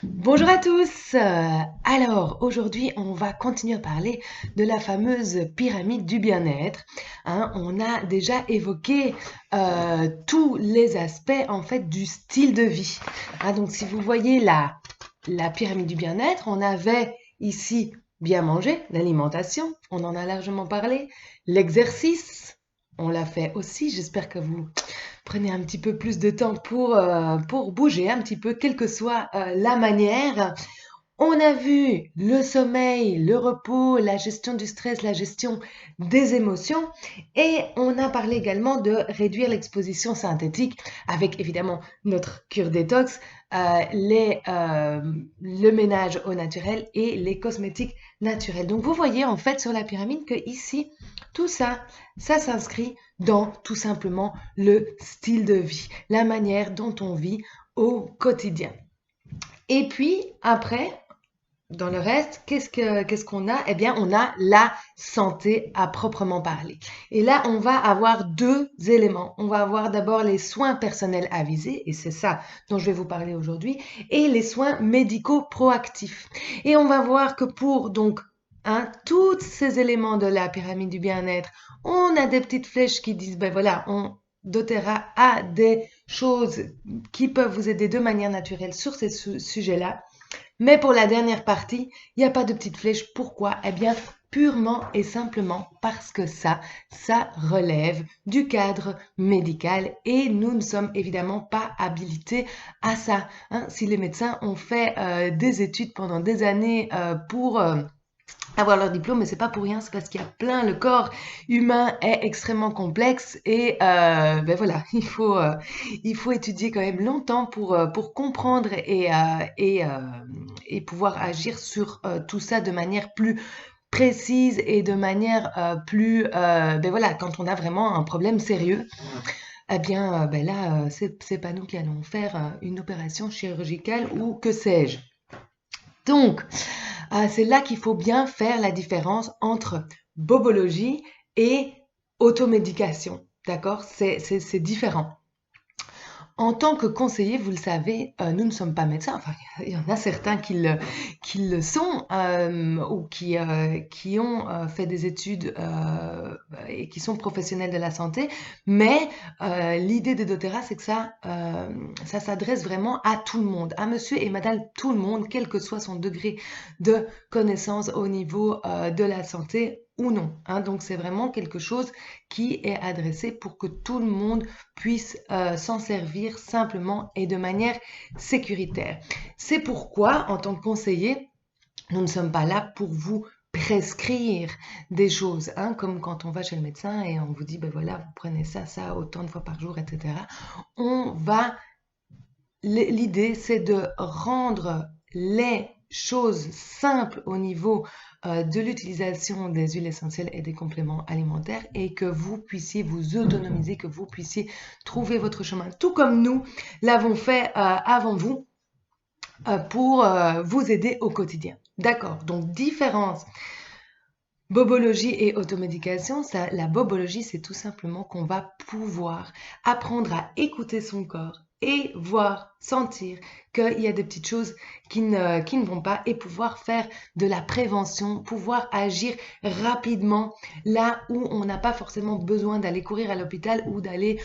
Bonjour à tous. Alors, aujourd'hui, on va continuer à parler de la fameuse pyramide du bien-être. On a déjà évoqué tous les aspects en fait du style de vie. Donc, si vous voyez la pyramide du bien-être, on avait ici bien manger, l'alimentation, on en a largement parlé, l'exercice, on l'a fait aussi. J'espère que vous prenez un petit peu plus de temps pour bouger un petit peu, quelle que soit la manière. On a vu le sommeil, le repos, la gestion du stress, la gestion des émotions et on a parlé également de réduire l'exposition synthétique avec évidemment notre cure détox, le ménage au naturel et les cosmétiques naturels. Donc vous voyez en fait sur la pyramide que ici, tout ça, ça s'inscrit dans tout simplement le style de vie, la manière dont on vit au quotidien. Et puis après, dans le reste, qu'est-ce qu'on a? Eh bien, on a la santé à proprement parler. Et là, on va avoir deux éléments. On va avoir d'abord les soins personnels avisés, et c'est ça dont je vais vous parler aujourd'hui, et les soins médicaux proactifs. Et on va voir que pour donc tous ces éléments de la pyramide du bien-être, on a des petites flèches qui disent, ben voilà, on dotera à des choses qui peuvent vous aider de manière naturelle sur ces sujets-là. Mais pour la dernière partie, il n'y a pas de petite flèche. Pourquoi? Eh bien, purement et simplement parce que ça relève du cadre médical et nous ne sommes évidemment pas habilités à ça. Si les médecins ont fait des études pendant des années pour avoir leur diplôme, mais c'est pas pour rien, c'est parce qu'il y a plein, le corps humain est extrêmement complexe et ben voilà, il faut étudier quand même longtemps pour comprendre et pouvoir agir sur tout ça de manière plus précise et de manière ben voilà, quand on a vraiment un problème sérieux, eh bien ben là, c'est pas nous qui allons faire une opération chirurgicale ou que sais-je. Donc, c'est là qu'il faut bien faire la différence entre bobologie et automédication. D'accord? C'est différent. En tant que conseiller, vous le savez, nous ne sommes pas médecins. Enfin, il y en a certains qui le sont ou qui ont fait des études et qui sont professionnels de la santé. Mais l'idée de doTERRA, c'est que ça s'adresse vraiment à tout le monde, à monsieur et madame tout le monde, quel que soit son degré de connaissance au niveau de la santé ou non. Donc, c'est vraiment quelque chose qui est adressé pour que tout le monde puisse s'en servir simplement et de manière sécuritaire. C'est pourquoi, en tant que conseiller, nous ne sommes pas là pour vous prescrire des choses, comme quand on va chez le médecin et on vous dit, ben voilà, vous prenez ça, autant de fois par jour, etc. On va, l'idée, c'est de rendre les choses simples au niveau de l'utilisation des huiles essentielles et des compléments alimentaires et que vous puissiez vous autonomiser, que vous puissiez trouver votre chemin, tout comme nous l'avons fait avant vous pour vous aider au quotidien. D'accord, donc différence bobologie et automédication, ça, la bobologie, c'est tout simplement qu'on va pouvoir apprendre à écouter son corps et voir, sentir qu'il y a des petites choses qui ne vont pas et pouvoir faire de la prévention, pouvoir agir rapidement là où on n'a pas forcément besoin d'aller courir à l'hôpital ou d'aller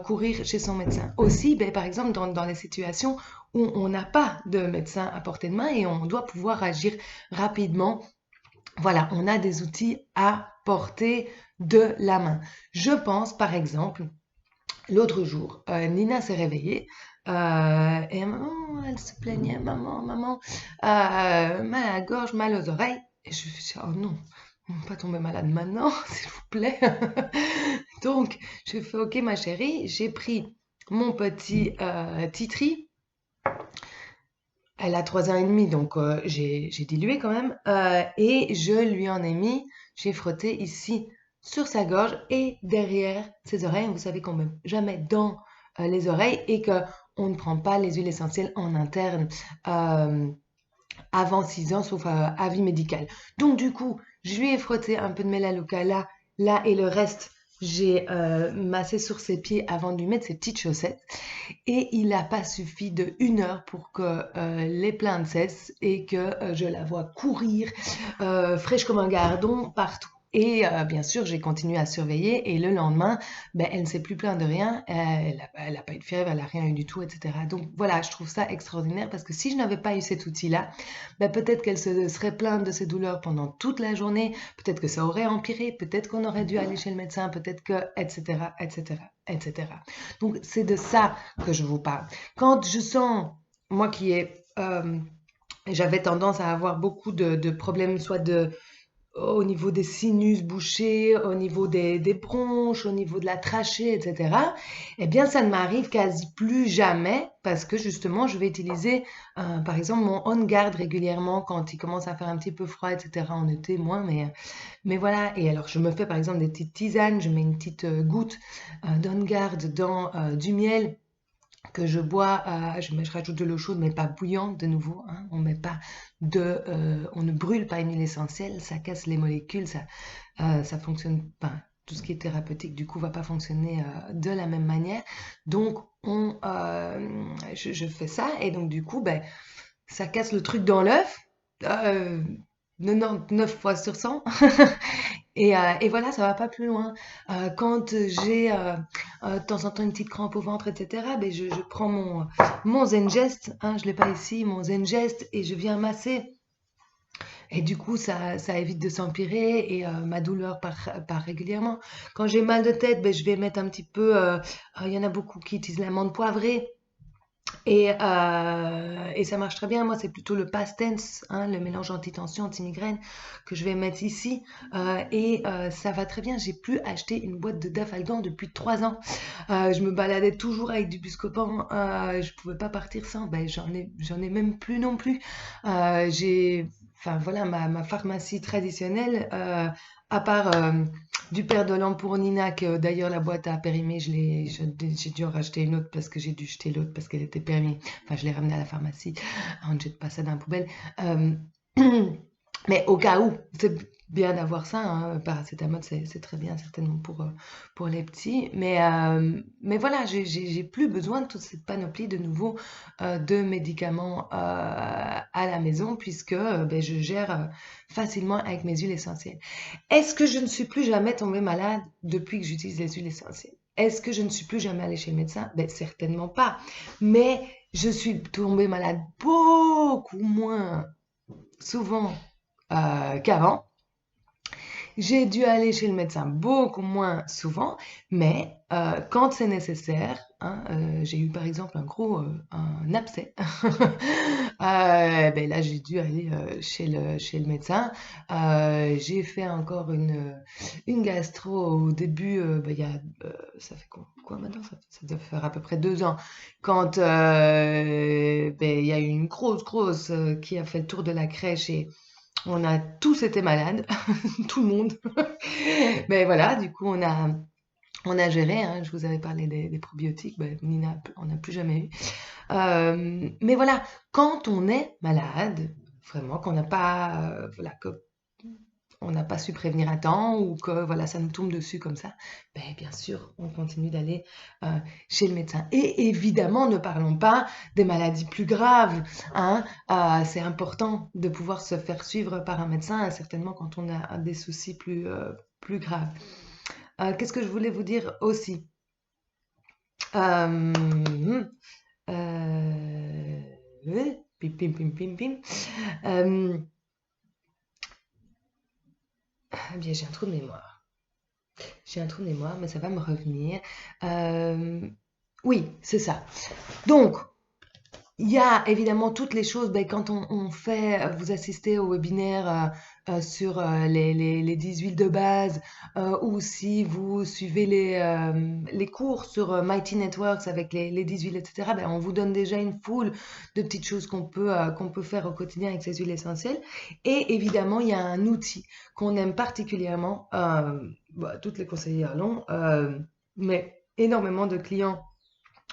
courir chez son médecin. Aussi, ben, par exemple, dans les situations où on n'a pas de médecin à portée de main et on doit pouvoir agir rapidement, voilà, on a des outils à portée de la main. Je pense, par exemple, l'autre jour, Nina s'est réveillée et maman, elle se plaignait, maman, mal à la gorge, mal aux oreilles. Et je me suis dit, oh non, pas tomber malade maintenant, s'il vous plaît. Donc, je fais, ok, ma chérie, j'ai pris mon petit titri. Elle a 3 ans et demi, donc j'ai dilué quand même. Et je lui en ai mis, j'ai frotté ici sur sa gorge et derrière ses oreilles. Vous savez qu'on ne met jamais dans les oreilles et qu'on ne prend pas les huiles essentielles en interne euh, avant 6 ans, sauf avis médical. Donc du coup, je lui ai frotté un peu de Melaleuca là et le reste j'ai massé sur ses pieds avant de lui mettre ses petites chaussettes. Et il n'a pas suffi de 1 heure pour que les plaintes cessent et que je la vois courir fraîche comme un gardon partout. Et bien sûr, j'ai continué à surveiller et le lendemain, ben, elle ne s'est plus plainte de rien, elle a pas eu de fièvre, elle n'a rien eu du tout, etc. Donc voilà, je trouve ça extraordinaire parce que si je n'avais pas eu cet outil-là, ben, peut-être qu'elle se serait plainte de ses douleurs pendant toute la journée, peut-être que ça aurait empiré, peut-être qu'on aurait dû aller chez le médecin, peut-être que, etc., etc., etc. Donc c'est de ça que je vous parle. Quand je sens, moi qui ai j'avais tendance à avoir beaucoup de problèmes, soit au niveau des sinus bouchés, au niveau des bronches, au niveau de la trachée, etc. Eh bien, ça ne m'arrive quasi plus jamais parce que justement, je vais utiliser, par exemple, mon On Guard régulièrement quand il commence à faire un petit peu froid, etc. En été, moins, mais voilà. Et alors, je me fais par exemple des petites tisanes, je mets une petite goutte d'On Guard dans du miel que je bois, je rajoute de l'eau chaude, mais pas bouillante de nouveau, hein. On ne brûle pas une huile essentielle, ça casse les molécules, ça fonctionne pas. Tout ce qui est thérapeutique, du coup, va pas fonctionner de la même manière. Donc, je fais ça, et donc, du coup, ben, ça casse le truc dans l'œuf, euh, 99 fois sur 100. Et voilà, ça va pas plus loin. Quand j'ai de temps en temps une petite crampe au ventre, etc., ben je prends mon Zengest, hein, je l'ai pas ici, mon Zengest, et je viens masser. Et du coup, ça évite de s'empirer et ma douleur part régulièrement. Quand j'ai mal de tête, ben, je vais mettre un petit peu, il y en a beaucoup qui utilisent l'amande poivrée. Et ça marche très bien. Moi, c'est plutôt le Pastens, hein, le mélange anti-tension, anti-migraine que je vais mettre ici. Ça va très bien. J'ai plus acheté une boîte de Dafalgan depuis 3 ans. Je me baladais toujours avec du Buscopan. Je pouvais pas partir sans. Ben, j'en ai même plus non plus. Enfin voilà, ma pharmacie traditionnelle, à part du Père de Lampournina, que d'ailleurs la boîte a périmé, j'ai dû en racheter une autre parce que j'ai dû jeter l'autre parce qu'elle était périmée. Enfin, je l'ai ramenée à la pharmacie. On ne jette pas ça dans la poubelle. Euh, mais au cas où, c'est bien d'avoir ça, hein. Paracétamol, c'est très bien, certainement pour les petits. Mais voilà, j'ai plus besoin de toute cette panoplie de nouveaux de médicaments à la maison puisque ben, je gère facilement avec mes huiles essentielles. Est-ce que je ne suis plus jamais tombée malade depuis que j'utilise les huiles essentielles? Est-ce que je ne suis plus jamais allée chez le médecin? Ben, certainement pas. Mais je suis tombée malade beaucoup moins souvent qu'avant. J'ai dû aller chez le médecin beaucoup moins souvent, mais quand c'est nécessaire, hein, j'ai eu par exemple un abcès. Ben là, j'ai dû aller chez le médecin. J'ai fait encore une gastro au début, ben, ça fait quoi maintenant? Ça doit faire à peu près 2 ans. Quand ben, il y a eu une grosse qui a fait le tour de la crèche et on a tous été malades, tout le monde. Mais voilà, du coup, on a géré, hein. Je vous avais parlé des probiotiques, ben, Nina, on n'a plus jamais eu. Mais voilà, quand on est malade, vraiment, qu'on n'a pas, voilà, que on n'a pas su prévenir à temps ou que voilà, ça nous tombe dessus comme ça, ben, bien sûr, on continue d'aller chez le médecin. Et évidemment, ne parlons pas des maladies plus graves, hein. C'est important de pouvoir se faire suivre par un médecin, certainement quand on a des soucis plus graves. Qu'est-ce que je voulais vous dire aussi? Euh, Pim, pim, pim, pim, pim. Euh, Bien, j'ai un trou de mémoire. J'ai un trou de mémoire, mais ça va me revenir. Euh, oui, c'est ça. Donc, il y a évidemment toutes les choses, ben, quand on fait, vous assistez au webinaire sur les 10 huiles de base, ou si vous suivez les cours sur Mighty Networks avec les 10 huiles, etc., ben, on vous donne déjà une foule de petites choses qu'on peut faire au quotidien avec ces huiles essentielles. Et évidemment, il y a un outil qu'on aime particulièrement, bah, toutes les conseillères l'ont, mais énormément de clients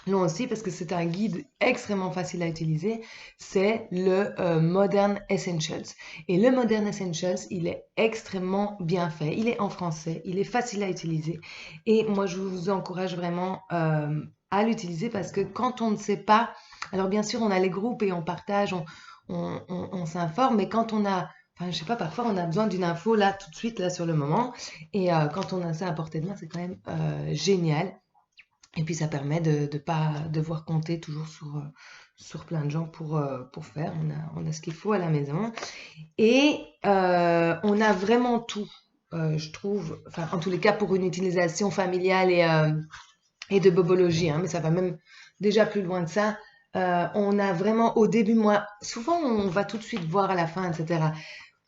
l'ont aussi parce que c'est un guide extrêmement facile à utiliser. C'est le Modern Essentials. Et le Modern Essentials, il est extrêmement bien fait. Il est en français, il est facile à utiliser. Et moi, je vous encourage vraiment à l'utiliser parce que quand on ne sait pas, alors bien sûr, on a les groupes et on partage, on s'informe, mais quand on a, enfin, je sais pas, parfois on a besoin d'une info là, tout de suite, là, sur le moment. Et quand on a ça à portée de main, c'est quand même génial. Et puis ça permet de ne pas devoir compter toujours sur plein de gens pour faire. On a ce qu'il faut à la maison. Et on a vraiment tout, je trouve, enfin en tous les cas pour une utilisation familiale et de bobologie, hein, mais ça va même déjà plus loin que ça. On a vraiment au début, moi, souvent on va tout de suite voir à la fin, etc.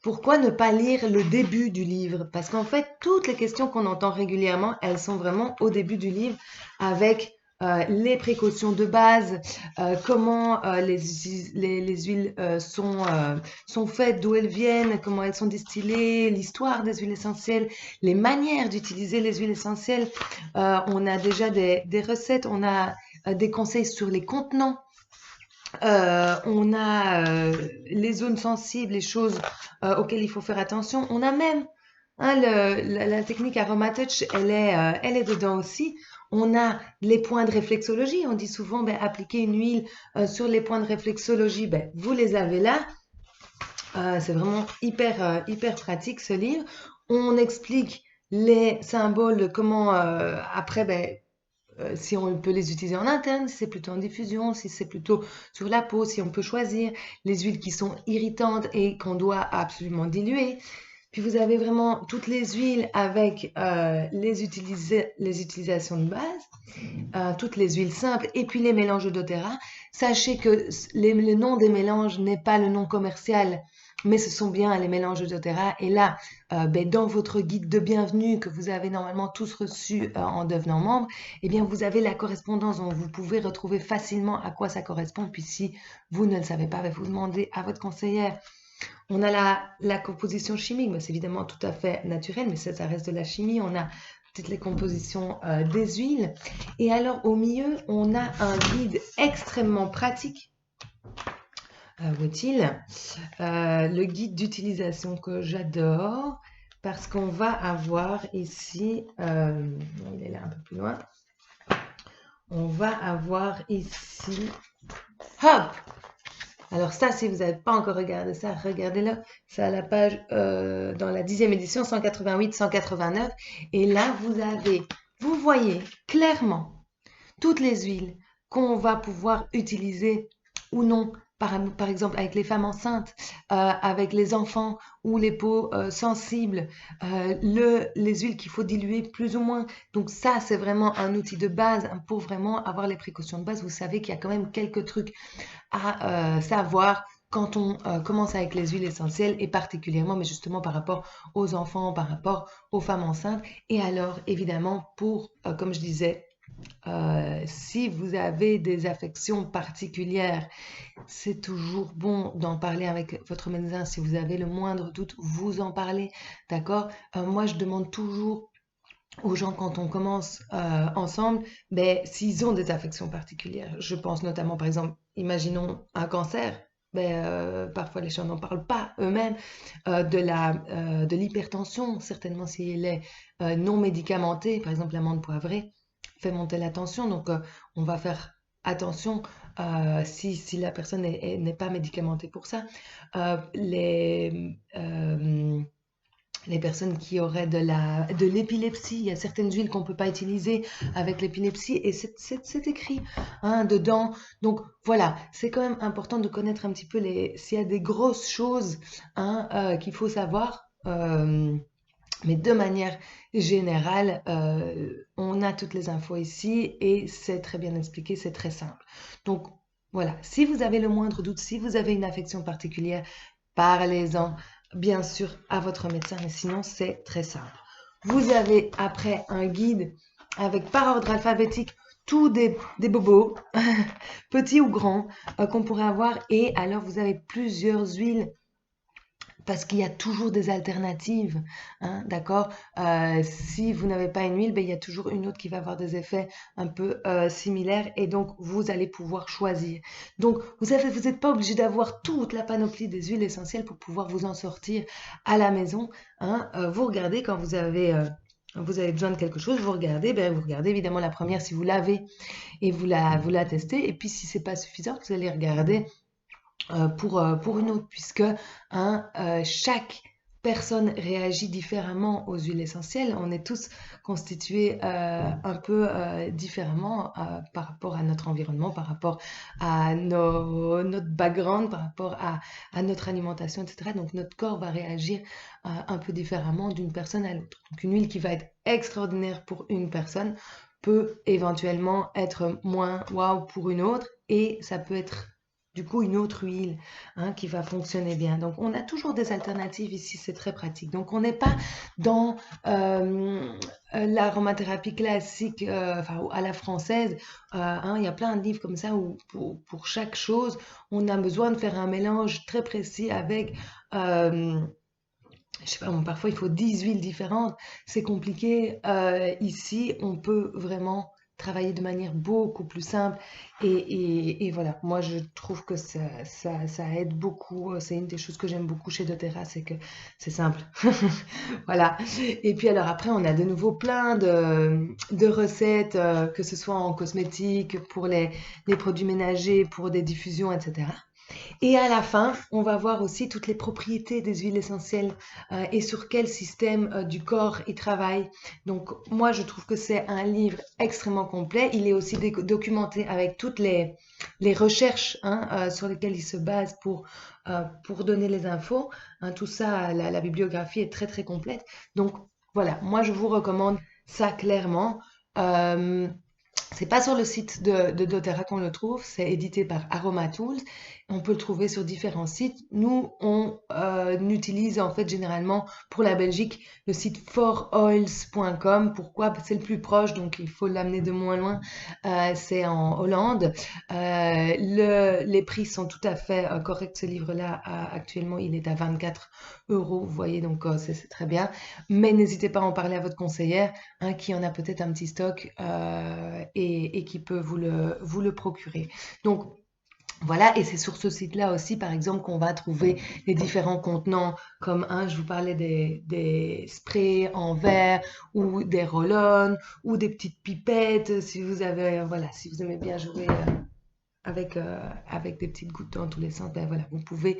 Pourquoi ne pas lire le début du livre? Parce qu'en fait, toutes les questions qu'on entend régulièrement, elles sont vraiment au début du livre avec les précautions de base, comment les huiles sont faites, d'où elles viennent, comment elles sont distillées, l'histoire des huiles essentielles, les manières d'utiliser les huiles essentielles. On a déjà des recettes, on a des conseils sur les contenants. On a les zones sensibles, les choses auxquelles il faut faire attention. On a même hein, la technique Aromatouch, elle est dedans aussi. On a les points de réflexologie. On dit souvent, ben, appliquer une huile sur les points de réflexologie. Ben, vous les avez là. C'est vraiment hyper pratique ce livre. On explique les symboles, comment après, ben, si on peut les utiliser en interne, si c'est plutôt en diffusion, si c'est plutôt sur la peau, si on peut choisir les huiles qui sont irritantes et qu'on doit absolument diluer. Puis vous avez vraiment toutes les huiles avec les utilisations de base, toutes les huiles simples et puis les mélanges doTERRA. Sachez que le nom des mélanges n'est pas le nom commercial, mais ce sont bien les mélanges doTERRA. Et là, ben, dans votre guide de bienvenue que vous avez normalement tous reçu en devenant membre, eh bien, vous avez la correspondance dont vous pouvez retrouver facilement à quoi ça correspond. Puis si vous ne le savez pas, ben, vous demandez à votre conseillère. On a la composition chimique, mais c'est évidemment tout à fait naturel, mais ça reste de la chimie. On a toutes les compositions des huiles. Et alors, au milieu, on a un guide extrêmement pratique. Où est-il? Le guide d'utilisation que j'adore parce qu'on va avoir ici, il est là un peu plus loin, on va avoir ici, hop! Alors ça, si vous n'avez pas encore regardé ça, regardez-le. C'est à la page, dans la 10e édition, 188-189. Et là, vous voyez clairement toutes les huiles qu'on va pouvoir utiliser ou non. Par exemple, avec les femmes enceintes, avec les enfants ou les peaux sensibles, les huiles qu'il faut diluer plus ou moins. Donc ça, c'est vraiment un outil de base hein, pour vraiment avoir les précautions de base. Vous savez qu'il y a quand même quelques trucs à savoir quand on commence avec les huiles essentielles et particulièrement, mais justement par rapport aux enfants, par rapport aux femmes enceintes. Et alors, évidemment, pour, comme je disais, si vous avez des affections particulières, c'est toujours bon d'en parler avec votre médecin. Si vous avez le moindre doute, vous en parlez, d'accord? Moi, je demande toujours aux gens quand on commence ensemble, ben, s'ils ont des affections particulières. Je pense notamment, par exemple, imaginons un cancer. Ben, parfois les gens n'en parlent pas eux-mêmes. De l'hypertension, certainement si elle est non médicamentée, par exemple l'amande poivrée fait monter la tension. Donc on va faire attention si la personne n'est pas médicamentée pour ça. Les personnes qui auraient de l'épilepsie, il y a certaines huiles qu'on ne peut pas utiliser avec l'épilepsie et c'est écrit hein, dedans. Donc voilà, c'est quand même important de connaître un petit peu s'il y a des grosses choses hein, qu'il faut savoir. Mais de manière générale, on a toutes les infos ici et c'est très bien expliqué, c'est très simple. Donc voilà, si vous avez le moindre doute, si vous avez une affection particulière, parlez-en bien sûr à votre médecin, mais sinon c'est très simple. Vous avez après un guide avec par ordre alphabétique tous des bobos, petits ou grands, qu'on pourrait avoir et alors vous avez plusieurs huiles parce qu'il y a toujours des alternatives, hein, d'accord? Si vous n'avez pas une huile, ben, il y a toujours une autre qui va avoir des effets un peu similaires et donc vous allez pouvoir choisir. Donc vous n'êtes pas obligé d'avoir toute la panoplie des huiles essentielles pour pouvoir vous en sortir à la maison, hein. Vous regardez quand vous avez besoin de quelque chose, vous regardez, ben, vous regardez évidemment la première si vous l'avez et vous la testez. Et puis si c'est pas suffisant, vous allez regarder pour une autre, puisque hein, chaque personne réagit différemment aux huiles essentielles. On est tous constitués un peu différemment par rapport à notre environnement, par rapport à notre background, par rapport à notre alimentation, etc. Donc notre corps va réagir un peu différemment d'une personne à l'autre. Donc une huile qui va être extraordinaire pour une personne peut éventuellement être moins waouh pour une autre, et ça peut être du coup une autre huile, hein, qui va fonctionner bien. Donc on a toujours des alternatives ici, c'est très pratique. Donc on n'est pas dans l'aromathérapie classique, enfin à la française, hein, il y a plein de livres comme ça où pour chaque chose, on a besoin de faire un mélange très précis avec je sais pas, bon, parfois il faut 10 huiles différentes, c'est compliqué. Ici, on peut vraiment travailler de manière beaucoup plus simple. Et voilà, moi je trouve que ça aide beaucoup. C'est une des choses que j'aime beaucoup chez doTERRA, c'est que c'est simple. Voilà. Et puis alors après, on a de nouveau plein de recettes, que ce soit en cosmétique, pour les produits ménagers, pour des diffusions, etc. Et à la fin, on va voir aussi toutes les propriétés des huiles essentielles et sur quel système du corps ils travaillent. Donc moi, je trouve que c'est un livre extrêmement complet. Il est aussi documenté avec toutes les recherches, hein, sur lesquelles il se base pour donner les infos. Hein, tout ça, la bibliographie est très très complète. Donc voilà, moi je vous recommande ça clairement. Euh, c'est pas sur le site de doTERRA qu'on le trouve, c'est édité par Aromatools. On peut le trouver sur différents sites. Nous, on utilise en fait généralement pour la Belgique le site foroils.com. Pourquoi? Parce que c'est le plus proche, donc il faut l'amener de moins loin. C'est en Hollande. Les prix sont tout à fait corrects. Ce livre-là, actuellement, il est à 24 euros. Vous voyez, donc c'est très bien. Mais n'hésitez pas à en parler à votre conseillère, hein, qui en a peut-être un petit stock et qui peut vous le procurer. Donc voilà, et c'est sur ce site-là aussi, par exemple, qu'on va trouver les différents contenants, comme je vous parlais des sprays en verre, ou des roll-on, ou des petites pipettes, si vous avez, voilà, si vous aimez bien jouer avec des petites gouttes dans tous les sens, ben voilà, vous pouvez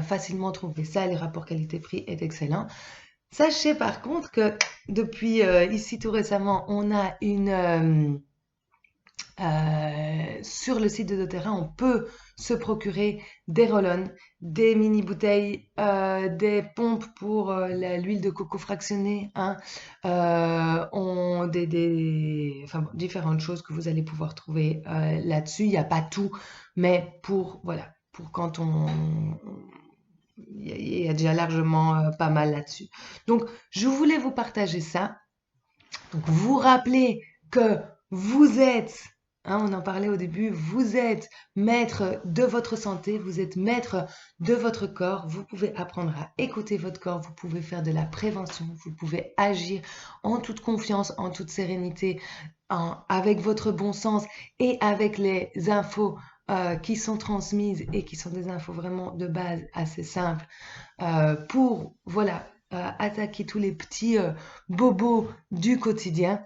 facilement trouver ça. Le rapport qualité-prix est excellent. Sachez par contre que depuis ici tout récemment, on a sur le site de doTERRA, on peut se procurer des roll-on, des mini bouteilles, des pompes pour l'huile de coco fractionnée, hein, enfin, bon, différentes choses que vous allez pouvoir trouver là-dessus. Il n'y a pas tout, mais voilà, pour quand il y a déjà largement pas mal là-dessus. Donc, je voulais vous partager ça. Donc, vous rappelez que vous êtes, hein, on en parlait au début, vous êtes maître de votre santé, vous êtes maître de votre corps, vous pouvez apprendre à écouter votre corps, vous pouvez faire de la prévention, vous pouvez agir en toute confiance, en toute sérénité, avec votre bon sens et avec les infos qui sont transmises et qui sont des infos vraiment de base assez simples pour, voilà, attaquer tous les petits bobos du quotidien.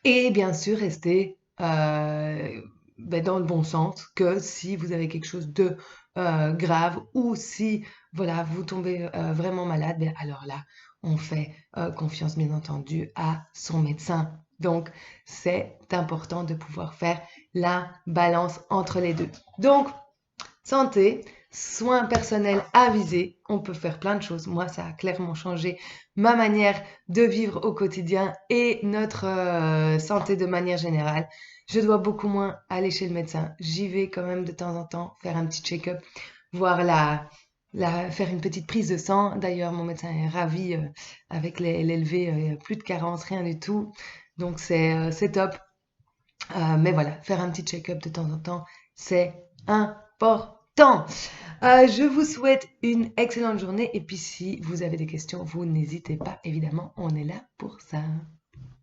Et bien sûr, rester dans le bon sens, que si vous avez quelque chose de grave, ou si voilà, vous tombez vraiment malade, ben alors là, on fait confiance bien entendu à son médecin. Donc, c'est important de pouvoir faire la balance entre les deux. Donc, santé, soins personnels avisés, on peut faire plein de choses. Moi, ça a clairement changé ma manière de vivre au quotidien et notre santé de manière générale. Je dois beaucoup moins aller chez le médecin. J'y vais quand même de temps en temps faire un petit check-up, voir faire une petite prise de sang. D'ailleurs, mon médecin est ravi avec l'élevé, plus de carence, rien du tout. Donc, c'est top. Mais voilà, faire un petit check-up de temps en temps, c'est important. Je vous souhaite une excellente journée et puis si vous avez des questions, vous n'hésitez pas, évidemment, on est là pour ça.